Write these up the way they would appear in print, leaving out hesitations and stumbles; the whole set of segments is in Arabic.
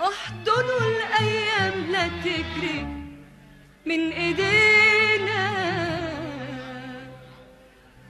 احضنوا الأيام لا تجري من ايدينا،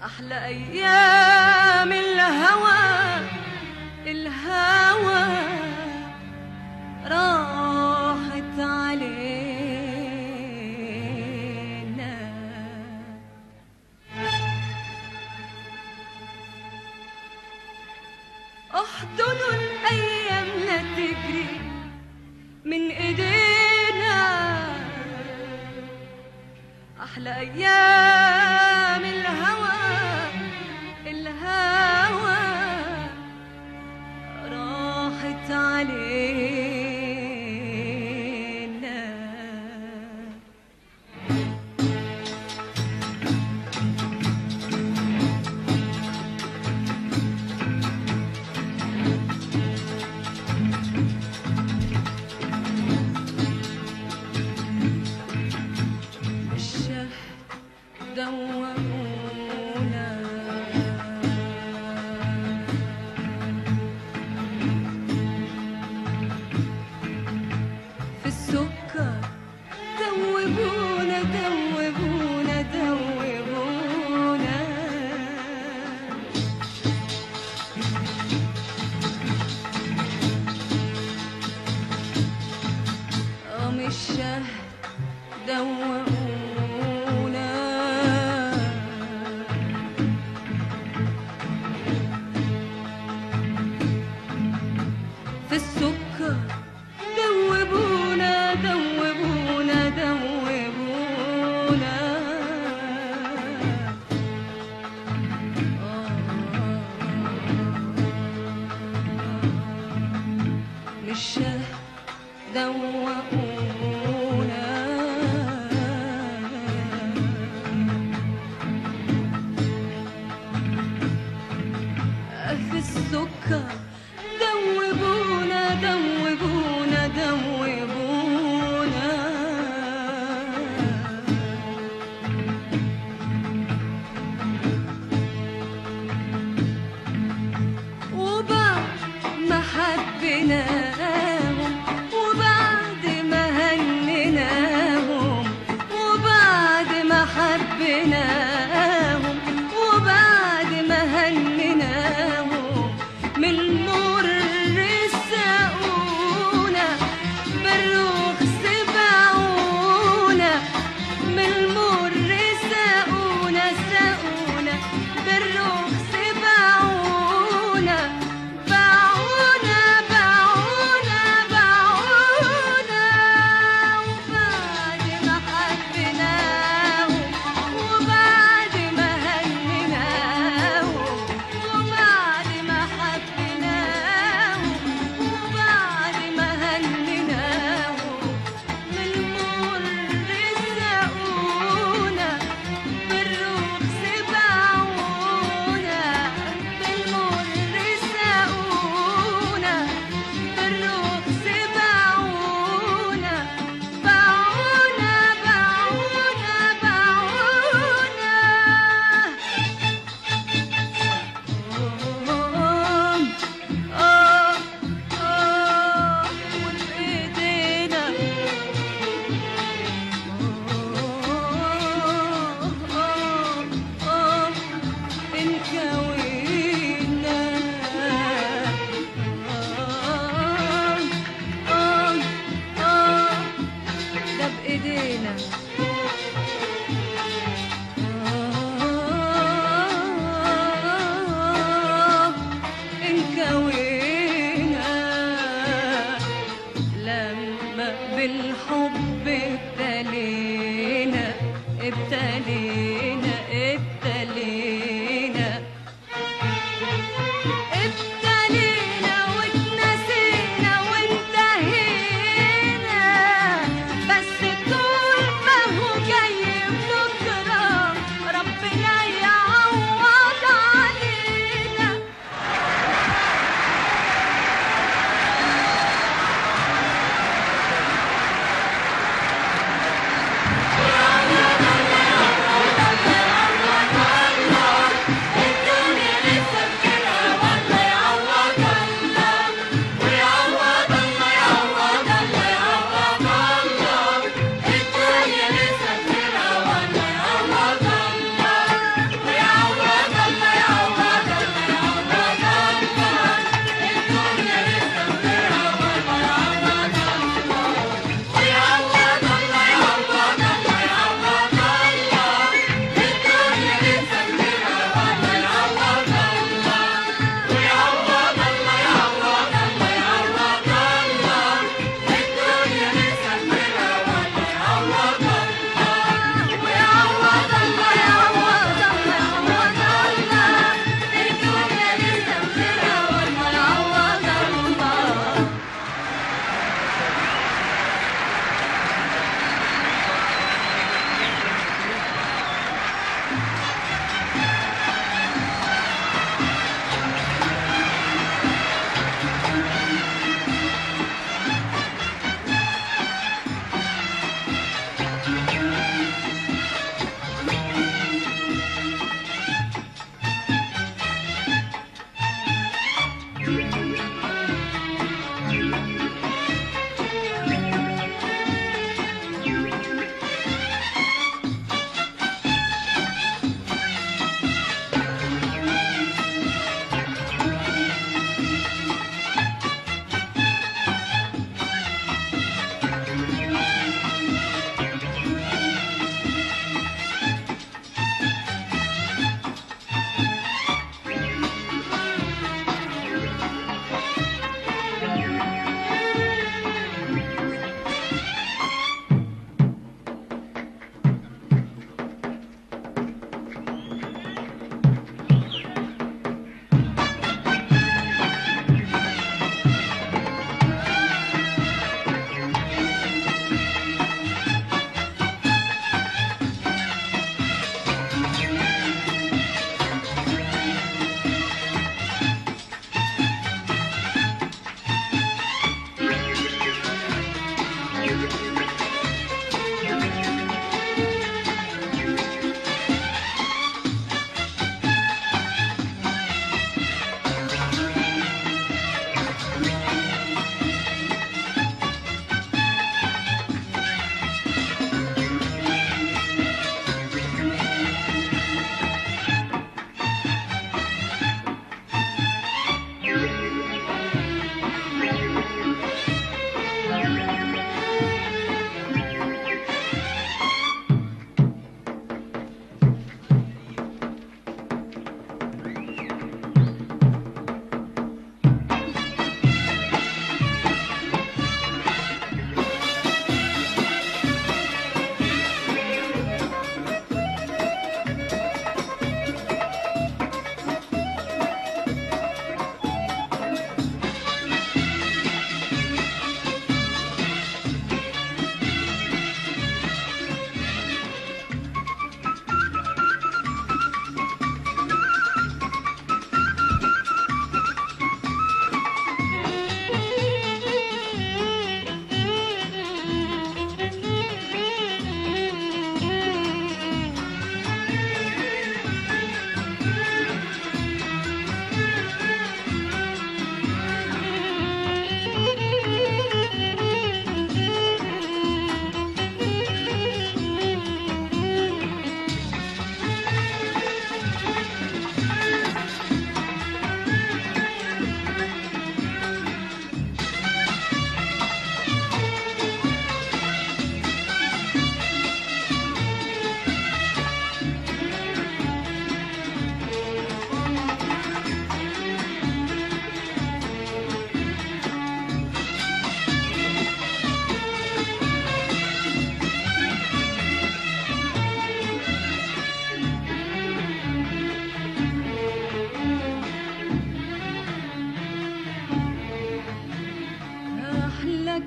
أحلى أيام الهوى، الهوى راحت علينا. احضنوا الأيام لا تجري من ايدينا، أحلى أيام الهوى، الهوى راحت علينا. الشهد دوّمونا، في السكر دوّبونا دوّبونا دوّبونا. من الشهد دوّمونا، في السكر دوّبونا دوّبونا دوّبونا. من الشهد دوّبونا، في السكر دوّبونا دوّبونا دوّبونا. وبعد ما حبيناهم، وبعد ما هنيناهم، وبعد ما حبيناهم، وبعد ما هنيناهم، من المر ساقونا بالرخص باعونا، من المر ساقونا ساقونا بالرخص باعونا، باعونا باعونا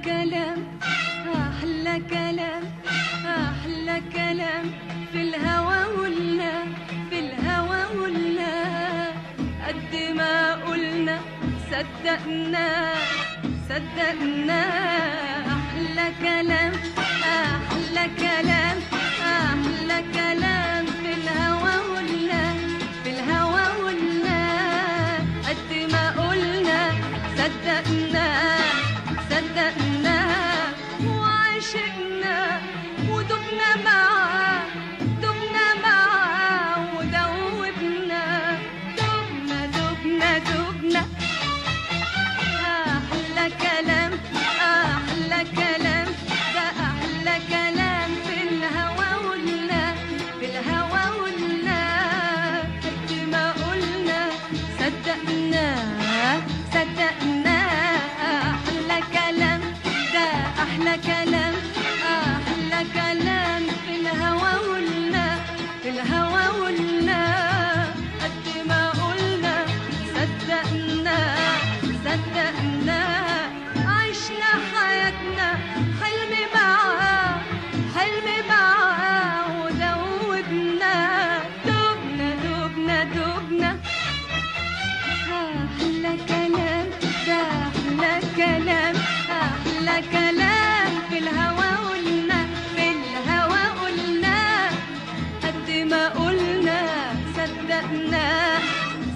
كلام أحلى كلام أحلى كلام في الهوى قلنا في الهوى قلنا قد ما قلنا صدقنا صدقنا أحلى كلام أحلى كلام أحلى كلام في الهوى قلنا في الهوى قلنا قد ما قلنا صدقنا صدقنا وعشقنا ودبنا معاه دبنا معاه ودوبنا دبنا دبنا دبنا أحلى كلام أحلى كلام ده أحلى كلام في الهوى قلنا في الهوى قلنا قد ما قلنا صدقنا صدقنا أحلى كلام ده أحلى كلام أحلى كلام في الهوى قلنا في الهوى قلنا قد ما قلنا صدقنا صدقنا عشنا حياتنا حلم معاه حلم معاه ودوبنا دبنا دبنا دبنا أحلى كلام ده أحلى كلام أحلى كلام في الهوى قلنا في الهوى قلنا قد ما قلنا صدقنا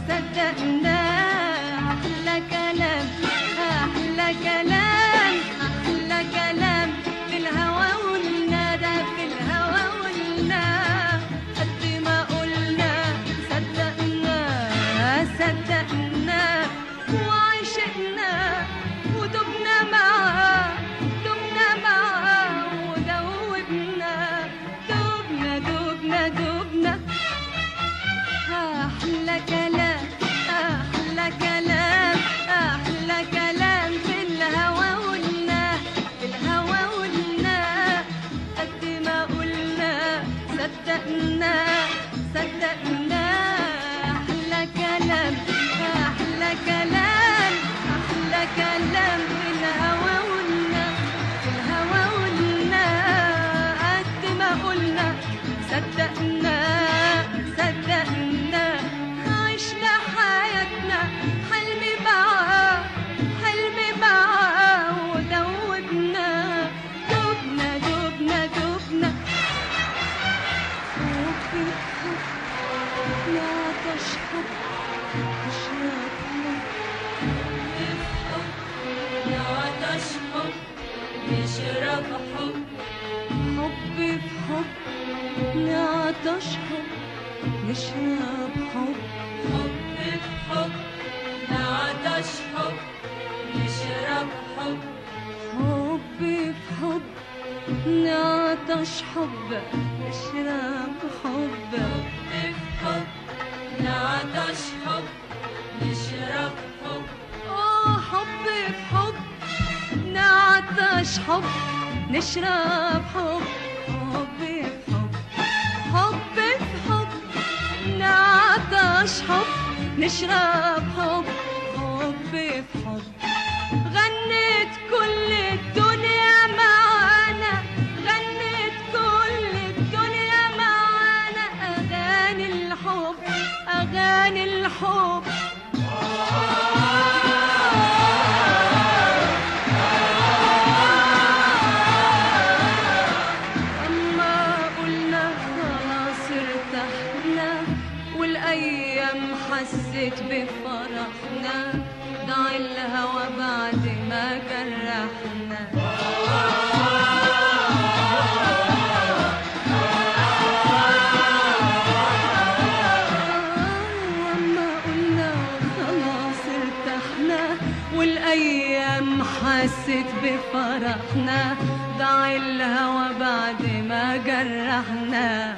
صدقنا أحلى كلام أحلى كلام أحلى كلام في الهوى قلنا ده في الهوى قلنا قد ما قلنا صدقنا صدقنا وعشقنا ودبنا معاه دبنا معاه ودوبنا دبنا دبنا دبنا أحلى كلام أحلى كلام أحلى كلام في الهوى قلنا في الهوى قلنا قد ما قلنا صدقنا صدقنا أحلى كلام أحلى كلام أحلى كلام في الهوى قلنا في الهوى قلنا قد ما قلنا صدقنا صدقنا عشنا حياتنا حلم معاه حلم معاه ودوبنا دبنا دبنا دبنا حب حب نعطش حب نشرب حب نعطش حب نشرب حب حب في حب نعطش حب نشرب حب حب في حب نعطش حب نشرب حب حب في حب نعطش حب نشرب حب في حب نعطش حب نشرب حب حب في حب نعطش حب نشرب حب حب في حب حب في حب نعطش حب نشرب حب حب في حب غنت كل الدنيا معانا غنت كل الدنيا معانا أغاني الحب أغاني الحب أما قلنا خلاص ارتحنا والأيام حست بفرحنا ضاع الهوى بعد ما جرحنا وأما قلنا خلاص ارتحنا والأيام حست بفرحنا ضاع الهوى بعد ما جرحنا